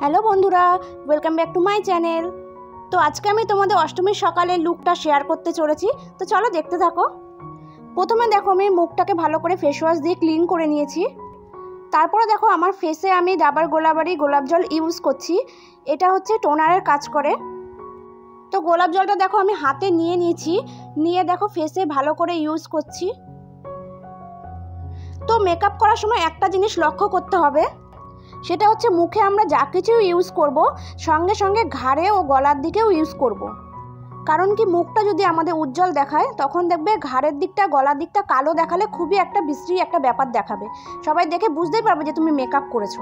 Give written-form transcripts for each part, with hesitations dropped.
Hello বন্ধুরা, welcome back to my channel. তো আজকে আমি তোমাদের অষ্টমীর সকালের লুকটা শেয়ার করতে চলেছি, তো চলো দেখতে থাকো। প্রথমে দেখো আমি মুখটাকে ভালো করে ফেস ওয়াশ দিয়ে ক্লিন করে নিয়েছি। তারপরে দেখো আমার ফেসে আমি ডাবার গোলাবাড়ি গোলাপ জল ইউজ করছি। এটা হচ্ছে টোনারের কাজ করে। তো গোলাপ জলটা দেখো আমি হাতে নিয়ে নিয়েছি, নিয়ে দেখো ফেসে ভালো করে ইউজ করছি। তো মেকআপ করার সময় একটা জিনিস লক্ষ্য করতে হবে, সেটা হচ্ছে মুখে আমরা যা কিছু ইউজ করব সঙ্গে সঙ্গে ঘাড়ে ও গলার দিকেও ইউজ করব। কারণ কি মুখটা যদি আমাদের উজ্জ্বল দেখায় তখন দেখবে ঘাড়ের দিকটা গলার দিকটা কালো দেখালে খুবই একটা বিশ্রী একটা ব্যাপার দেখাবে, সবাই দেখে বুঝতেই পারবে যে তুমি মেকআপ করেছো।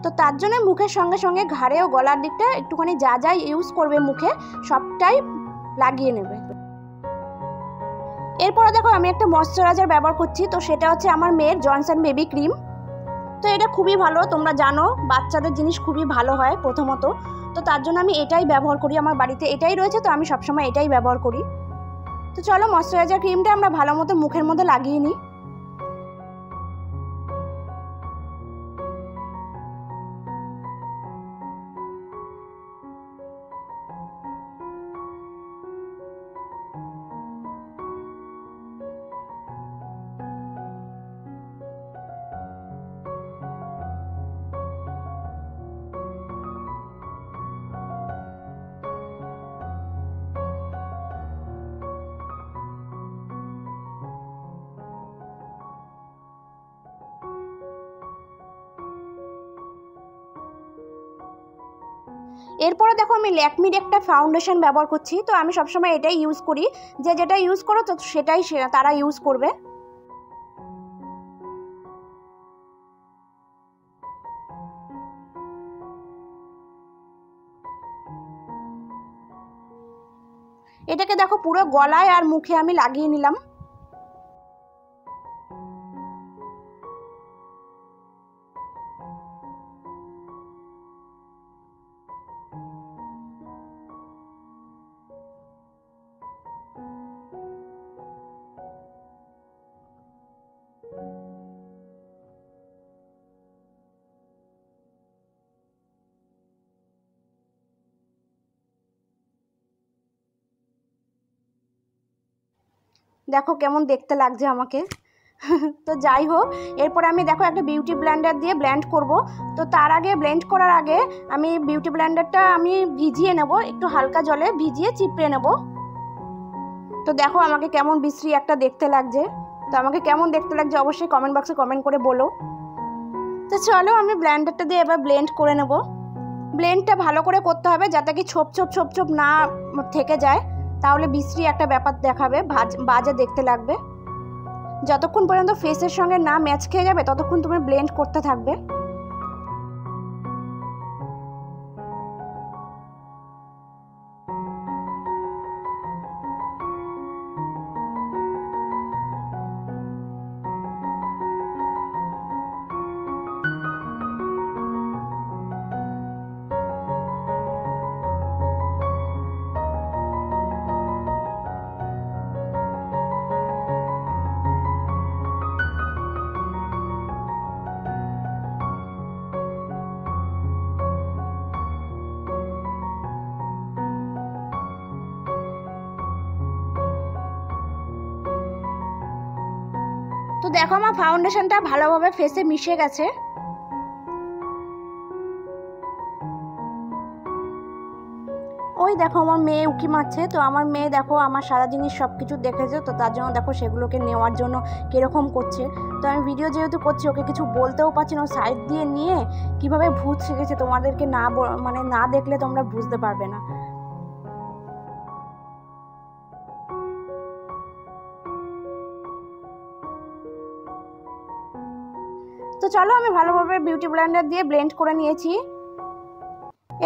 তো তার জন্য মুখের সঙ্গে সঙ্গে ঘাড়ে ও গলার দিকটা একটুখানি যা যা ইউজ করবে মুখে সবটাই লাগিয়ে নেবে। এরপরে দেখো আমি একটা ময়শ্চারাইজার ব্যবহার করছি, তো সেটা হচ্ছে আমার মেয়ের জনসন বেবি ক্রিম। তো এটা খুবই ভালো, তোমরা জানো বাচ্চাদের জিনিস খুবই ভালো হয় প্রথমত, তো তার জন্য আমি এটাই ব্যবহার করি। আমার বাড়িতে এটাই রয়েছে, তো আমি সবসময় এটাই ব্যবহার করি। তো চলো ময়শ্চারাইজার ক্রিমটা আমরা ভালো মতো মুখের মধ্যে লাগিয়ে নিই। এরপরে দেখো আমি ল্যাকমির একটা ফাউন্ডেশন ব্যবহার করছি, তো আমি সবসময় এটাই ইউজ করি। যে যেটা ইউজ করো তো সেটাই তারা ইউজ করবে। এটাকে দেখো পুরো গলায় আর মুখে আমি লাগিয়ে নিলাম। দেখো কেমন দেখতে লাগছে আমাকে। তো যাই হোক, এরপর আমি দেখো একটা বিউটি ব্লেন্ডার দিয়ে ব্লেন্ড করব। তো তার আগে ব্লেন্ড করার আগে আমি বিউটি ব্লেন্ডারটা আমি ভিজিয়ে নেব, একটু হালকা জলে ভিজিয়ে চিপড়ে নেব। তো দেখো আমাকে কেমন বিশ্রী একটা দেখতে লাগছে। তো আমাকে কেমন দেখতে লাগছে অবশ্যই কমেন্ট বক্সে কমেন্ট করে বলো। তো চলো আমি ব্লেন্ডারটা দিয়ে এবার ব্লেন্ড করে নেব। ব্লেন্ডটা ভালো করে করতে হবে যাতে কি ছোপ ছোপ ছোপ ছোপ না থেকে যায়, তাহলে বিশ্রী একটা ব্যাপার দেখাবে, বাজে দেখতে লাগবে। যতক্ষণ পর্যন্ত ফেসের সঙ্গে না ম্যাচ খেয়ে যাবে ততক্ষণ তুমি ব্লেন্ড করতে থাকবে। তো দেখো আমার ফাউন্ডেশনটা ভালোভাবে ফেসে মিশে গেছে। ওই দেখো আমার মেয়ে উকি মারছে, তো আমার মেয়ে দেখো আমার সারা জিনিস সব কিছু দেখেছে, তো তার জন্য দেখো সেগুলোকে নেওয়ার জন্য কীরকম করছে। তো আমি ভিডিও যেহেতু করছি ওকে কিছু বলতেও পারছি না, সাইড দিয়ে নিয়ে কিভাবে ভূত শিখেছে তোমাদেরকে না দেখলে তোমরা বুঝতে পারবে না। তো চলো আমি ভালোভাবে বিউটি ব্লেন্ডার দিয়ে ব্লেন্ড করে নিয়েছি।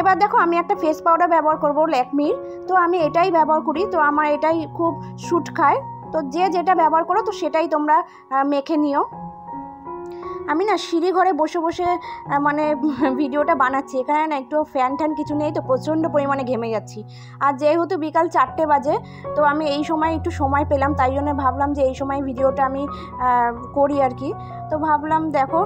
এবার দেখো আমি একটা ফেস পাউডার ব্যবহার করব ল্যাকমির, তো আমি এটাই ব্যবহার করি, তো আমার এটাই খুব স্যুট খায়। তো যে যেটা ব্যবহার করো তো সেটাই তোমরা মেখে নিও। আমি না সিঁড়ি ঘরে বসে বসে মানে ভিডিওটা বানাচ্ছি। এখানে না একটু ফ্যান ট্যান কিছু নেই, তো প্রচণ্ড পরিমাণে ঘেমে যাচ্ছি। আর যেহেতু বিকাল 4টে বাজে, তো আমি এই সময় একটু সময় পেলাম, তাই জন্য ভাবলাম যে এই সময় ভিডিওটা আমি করি আর কি। তো ভাবলাম দেখো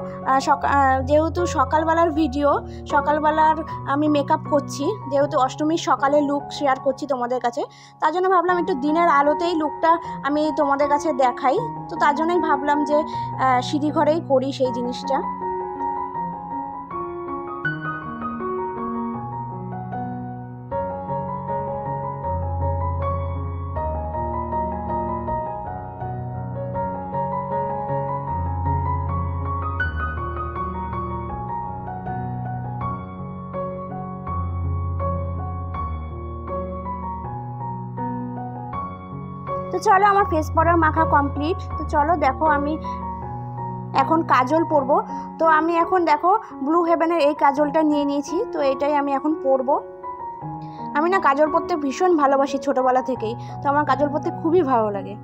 যেহেতু সকালবেলার ভিডিও, সকালবেলার আমি মেকআপ করছি, যেহেতু অষ্টমীর সকালে লুক শেয়ার করছি তোমাদের কাছে, তার জন্য ভাবলাম একটু দিনের আলোতেই লুকটা আমি তোমাদের কাছে দেখাই। তো তার জন্যই ভাবলাম যে সিঁড়ি ঘরেই করি সেই জিনিসটা। তো চলো, আমার ফেস পাউডার মাখা কমপ্লিট। তো চলো দেখো, আমি এখন কাজল পরবো। তো আমি এখন দেখো ব্লু হেভেনের এই কাজলটা নিয়ে নিয়েছি, তো এটাই আমি এখন পরবো। আমি না কাজল পরতে ভীষণ ভালোবাসি ছোটোবেলা থেকেই, তো আমার কাজল পরতে খুবই ভালো লাগে।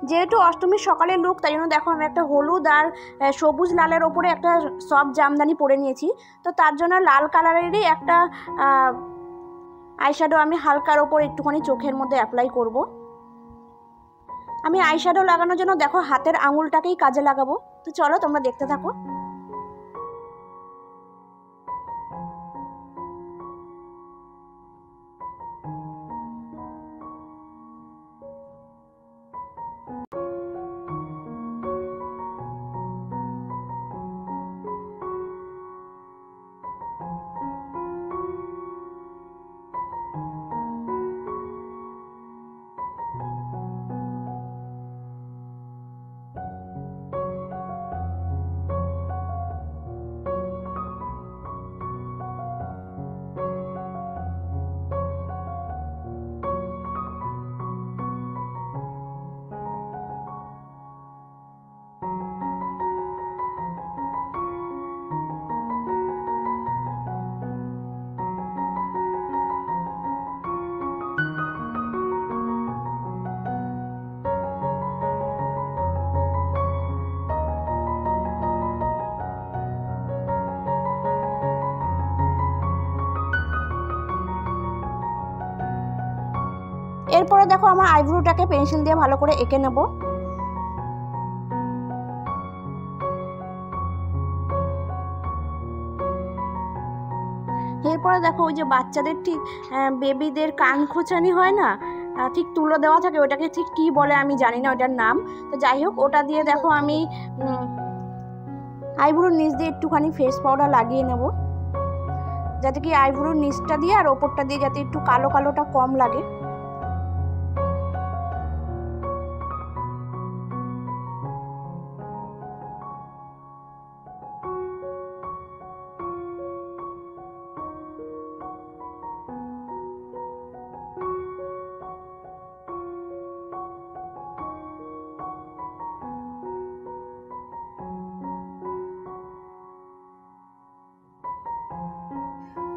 যেহেতু অষ্টমীর সকালের লুক, তাই জন্য দেখো আমি একটা হলুদ আর সবুজ লালের ওপরে একটা সফট জামদানি পরে নিয়েছি। তো তার জন্য লাল কালারেরই একটা আইশ্যাডো আমি হালকার ওপর একটুখানি চোখের মধ্যে অ্যাপ্লাই করব। আমি আইশ্যাডো লাগানোর জন্য দেখো হাতের আঙুলটাকেই কাজে লাগাবো। তো চলো তোমরা দেখতে থাকো। এরপরে দেখো আমার আইব্রোটাকে পেন্সিল দিয়ে ভালো করে এঁকে নেব। এরপরে দেখো ওই যে বাচ্চাদের ঠিক বেবিদের কান খোঁচানি হয় না, ঠিক তুলো দেওয়া থাকে, ওটাকে ঠিক কি বলে আমি জানি না ওটার নাম। তো যাই হোক, ওটা দিয়ে দেখো আমি আইব্রোর নিচ দিয়ে একটুখানি ফেস পাউডার লাগিয়ে নেব, যাতে কি আইব্রোর নিচটা দিয়ে আর ওপরটা দিয়ে যাতে একটু কালো কালোটা কম লাগে।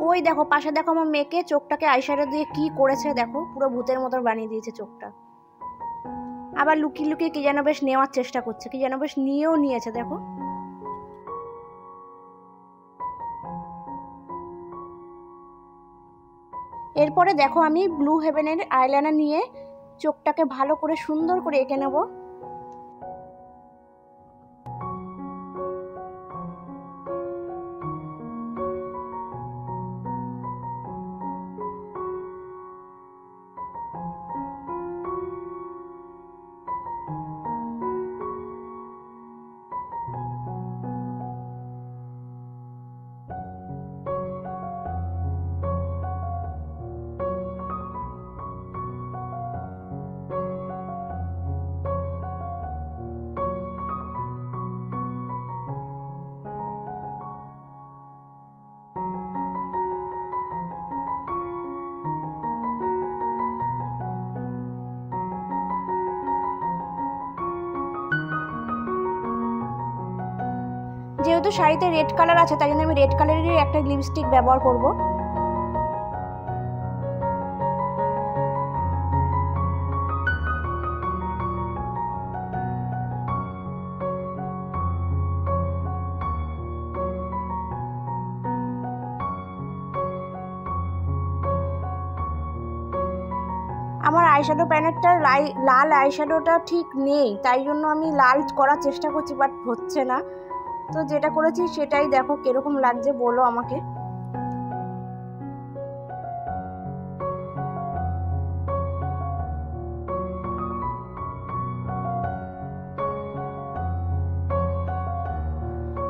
ওই দেখো পাশে দেখো আমার মেয়েকে চোখটাকে আইশ্যাডো দিয়ে কি করেছে, দেখো পুরো ভূতের মতো বানিয়ে দিয়েছে চোখটা। আবার লুকিয়ে লুকিয়ে কি যেন বেশ নেওয়ার চেষ্টা করছে, কি যেন বেশ নিয়েও নিয়েছে দেখো। এরপরে দেখো আমি ব্লু হেভেনের আইলাইনার নিয়ে চোখটাকে ভালো করে সুন্দর করে এঁকে নেব। যেহেতু শাড়িতে রেড কালার আছে তাই জন্য আমি রেড কালারেরই একটা লিপস্টিক ব্যবহার করব। আমার আইশ্যাডো প্যালেটটার লাল আইশ্যাডোটা ঠিক নেই, তাই জন্য আমি লাল করার চেষ্টা করছি, বাট হচ্ছে না। তো যেটা করেছি সেটাই দেখো কিরকম লাগছে বলো আমাকে।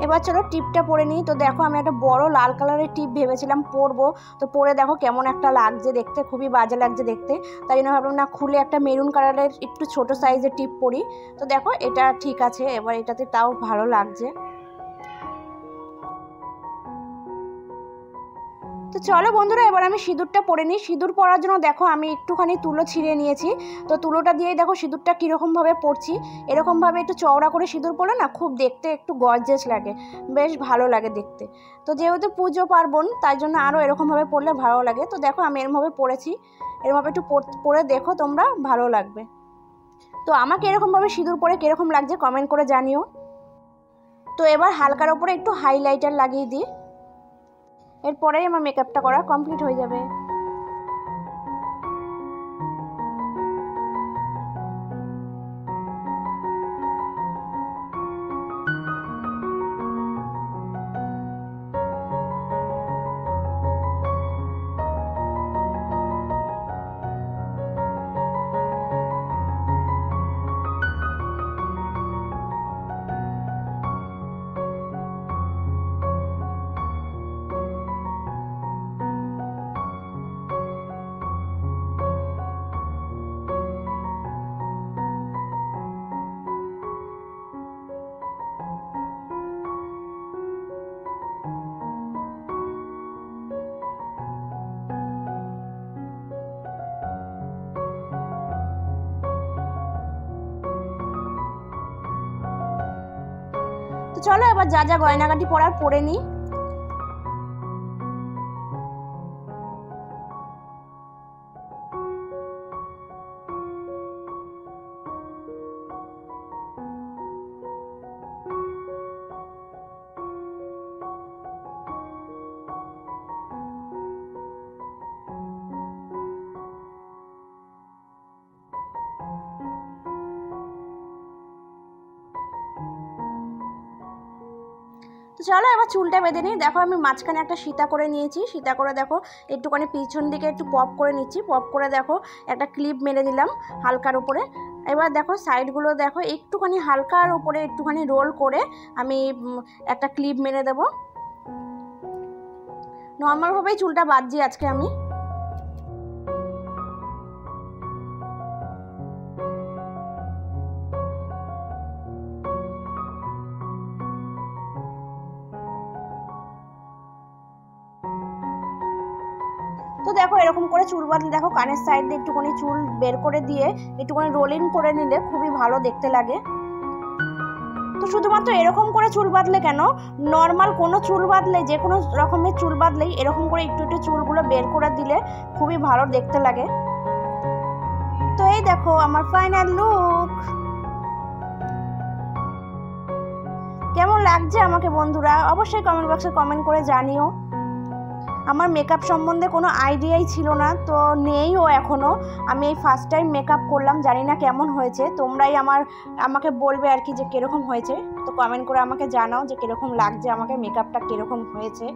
এবার চলো টিপটা পরে নিই। তো দেখো আমি একটা বড় লাল কালারের টিপ ভেবেছিলাম পরবো, তো পরে দেখো কেমন একটা লাগছে দেখতে, খুবই বাজে লাগছে দেখতে। তাই জন্য ভাবলাম না, খুলে একটা মেরুন কালারের একটু ছোট সাইজের টিপ পরি। তো দেখো এটা ঠিক আছে, এবার এটাতে তাও ভালো লাগছে। তো চলো বন্ধুরা, এবার আমি সিঁদুরটা পরে নিই। সিঁদুর পরার জন্য দেখো আমি একটুখানি তুলো ছিঁড়ে নিয়েছি। তো তুলোটা দিয়েই দেখো সিঁদুরটা কীরকমভাবে পরছি। এরকমভাবে একটু চওড়া করে সিঁদুর পরলে না খুব দেখতে একটু গর্জিয়াস লাগে, বেশ ভালো লাগে দেখতে। তো যেহেতু পুজো পার্বণ তাই জন্য আরও এরকমভাবে পরলে ভালো লাগে। তো দেখো আমি এরকমভাবে পরেছি, এরকমভাবে একটু পরে দেখো তোমরা, ভালো লাগবে। তো আমাকে এরকমভাবে সিঁদুর পরে কীরকম লাগছে কমেন্ট করে জানিও। তো এবার হালকার ওপরে একটু হাইলাইটার লাগিয়ে দিই, এরপরেই আমার মেকআপটা করা কমপ্লিট হয়ে যাবে। তো চলো এবার যা যা গয়নাগাটি পরার পরে নিই। তো চলো এবার চুলটা বেঁধে নিই। দেখো আমি মাঝখানে একটা সীতা করে নিয়েছি, সীতা করে দেখো একটুখানি পিছন দিকে একটু পপ করে নিচ্ছি, পপ করে দেখো একটা ক্লিপ মেরে দিলাম হালকার উপরে। এবার দেখো সাইডগুলো দেখো একটুখানি হালকার উপরে একটুখানি রোল করে আমি একটা ক্লিপ মেরে দেবো। নর্মালভাবেই চুলটা বাঁধছি আজকে আমি। তো দেখো এরকম করে চুল বাঁধলে দেখো কানের সাইড দিয়ে একটুখানি চুল বের করে দিয়ে একটুখানি রোলিং করে নিলে খুবই ভালো দেখতে লাগে। তো শুধুমাত্র এরকম করে চুল বাঁধলে কেন, নর্মাল কোনো চুল বাঁধলে, যে কোনো রকমের চুল বাঁধলেই এরকম করে একটু একটু চুলগুলো বের করে দিলে খুবই ভালো দেখতে লাগে। তো এই দেখো আমার ফাইনাল লুক। কেমন লাগছে আমাকে বন্ধুরা অবশ্যই কমেন্ট বক্সে কমেন্ট করে জানিও। আমার মেকআপ সম্বন্ধে কোনো আইডিয়াই ছিল না, তো নেইও এখনও। আমি এই ফার্স্ট টাইম মেকআপ করলাম, জানি না কেমন হয়েছে। তোমরাই আমাকে বলবে আর কি যে কীরকম হয়েছে। তো কমেন্ট করে আমাকে জানাও যে কীরকম লাগছে, আমাকে মেকআপটা কীরকম হয়েছে।